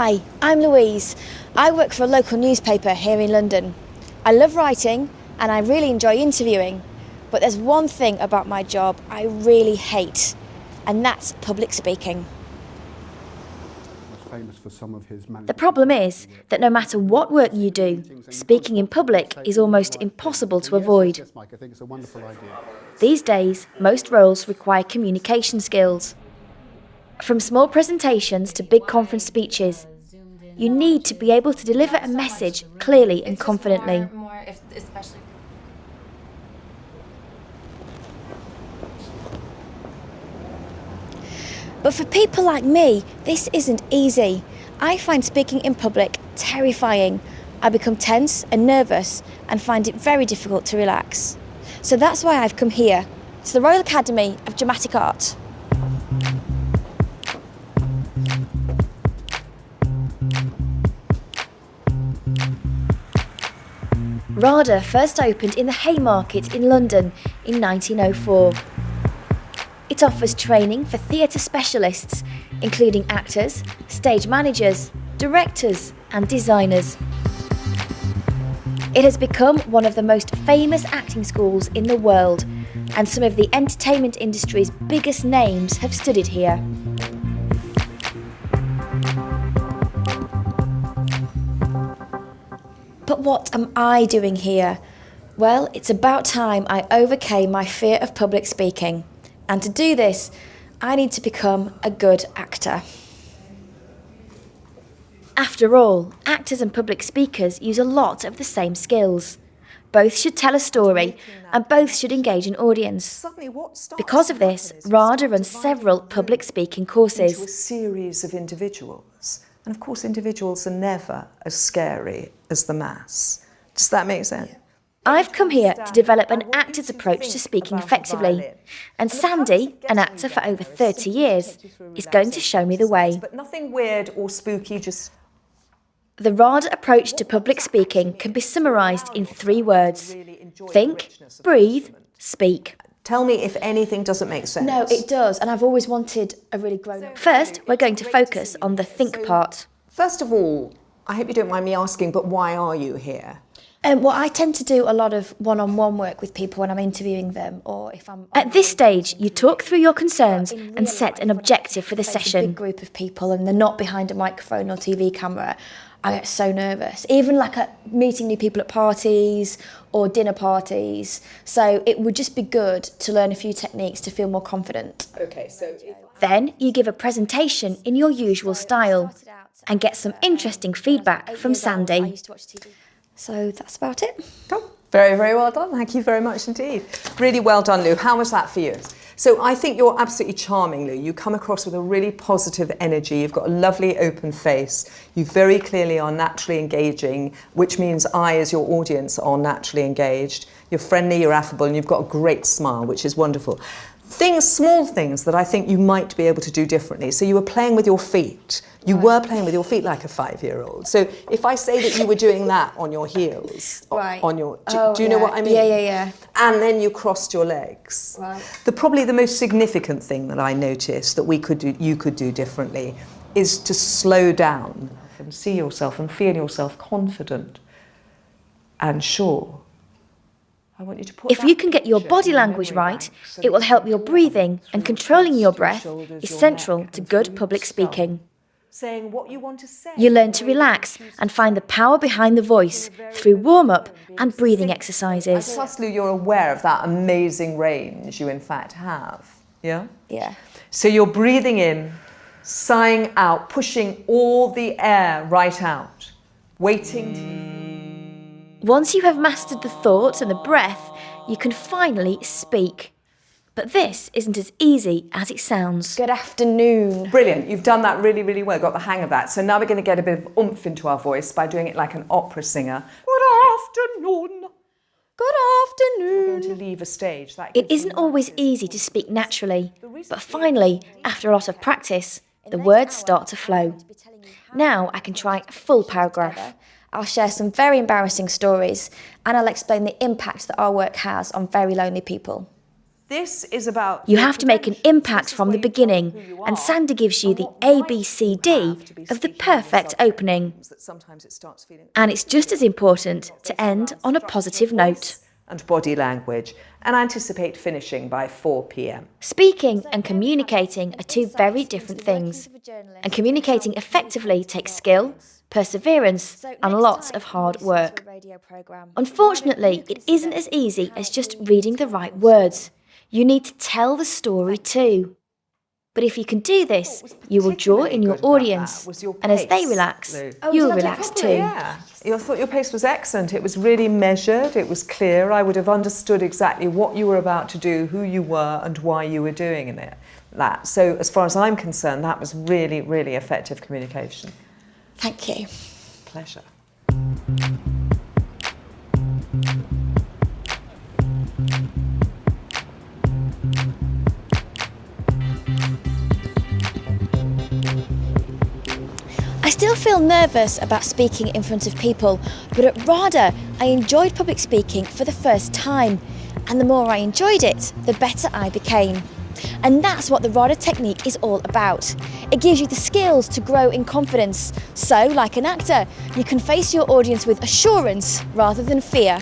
Hi, I'm Louise. I work for a local newspaper here in London. I love writing and I really enjoy interviewing, but there's one thing about my job I really hate, and that's public speaking. The problem is that no matter what work you do, speaking in public is almost impossible to avoid. These days, most roles require communication skills. From small presentations to big conference speeches, you need to be able to deliver a message clearly and confidently. But for people like me, this isn't easy. I find speaking in public terrifying. I become tense and nervous and find it very difficult to relax. So that's why I've come here, to the Royal Academy of Dramatic Art. RADA first opened in the Haymarket in London in 1904. It offers training for theatre specialists, including actors, stage managers, directors and designers. It has become one of the most famous acting schools in the world, and some of the entertainment industry's biggest names have studied here. But what am I doing here? Well, it's about time I overcame my fear of public speaking. And to do this, I need to become a good actor. After all, actors and public speakers use a lot of the same skills. Both should tell a story, and both should engage an audience. Because of this, RADA runs several public speaking courses. Into a series of individuals. And of course, individuals are never as scary as the mass. Does that make sense? I've come here to develop an actor's approach to speaking effectively, and Sandy, an actor for over 30 years, is going to show me the way. But nothing weird or spooky, just... The RADA approach to public speaking can be summarised in 3 words: think, breathe, speak. Tell me if anything doesn't make sense. No, it does, and I've always wanted a really grown-up. First, we're going to focus on the think part. First of all, I hope you don't mind me asking, but why are you here? Well, I tend to do a lot of one-on-one work with people when I'm interviewing them, or if I'm... At this stage, you talk through your concerns and set an objective for the session. A big group of people and they're not behind a microphone or TV camera. I get so nervous, even like at meeting new people at parties or dinner parties. So it would just be good to learn a few techniques to feel more confident. Okay, so... Then you give a presentation in your usual style and get some interesting feedback from Sandy. So that's about it. Cool. Very, very well done. Thank you very much indeed. Really well done, Lou. How was that for you? So I think you're absolutely charming, Lou. You come across with a really positive energy. You've got a lovely open face. You very clearly are naturally engaging, which means I, as your audience, are naturally engaged. You're friendly, you're affable, and you've got a great smile, which is wonderful. Small things that I think you might be able to do differently. So you were playing with your feet. You were playing with your feet like a 5-year-old. So if I say that you were doing that on your heels, on your, do you know what I mean? Yeah. And then you crossed your legs. Right. Probably the most significant thing that I noticed that you could do differently is to slow down and see yourself and feel yourself confident and sure. If you can get your body language right, it will help your breathing, and controlling your breath is central to good public speaking. You learn to relax and find the power behind the voice through warm-up and breathing exercises. I trust, Lou, you're aware of that amazing range you in fact have, yeah? Yeah. So you're breathing in, sighing out, pushing all the air right out, waiting. Once you have mastered the thoughts and the breath, you can finally speak. But this isn't as easy as it sounds. Good afternoon. Brilliant. You've done that really, really well. Got the hang of that. So now we're going to get a bit of oomph into our voice by doing it like an opera singer. Good afternoon. Good afternoon. We're going to leave a stage. It isn't always easy to speak naturally, but finally, after a lot of practice, the words start to flow. Now I can try a full paragraph. I'll share some very embarrassing stories, and I'll explain the impact that our work has on very lonely people. This is about... You have to make an impact from the beginning, and Sandy gives you the ABCD of the perfect opening. And it's just as important to end on a positive note. And body language, and anticipate finishing by 4 p.m. Speaking and communicating are two very different things, and communicating effectively takes skill, perseverance, and lots of hard work. Unfortunately, it isn't as easy as just reading the right words. You need to tell the story too. But if you can do this, you will draw in your audience, and as they relax, you'll relax too. Yeah, I thought your pace was excellent. It was really measured, it was clear. I would have understood exactly what you were about to do, who you were, and why you were doing it. So as far as I'm concerned, that was really, really effective communication. Thank you. Pleasure. I still feel nervous about speaking in front of people, but at RADA I enjoyed public speaking for the first time, and the more I enjoyed it, the better I became. And that's what the RADA technique is all about. It gives you the skills to grow in confidence. So, like an actor, you can face your audience with assurance rather than fear.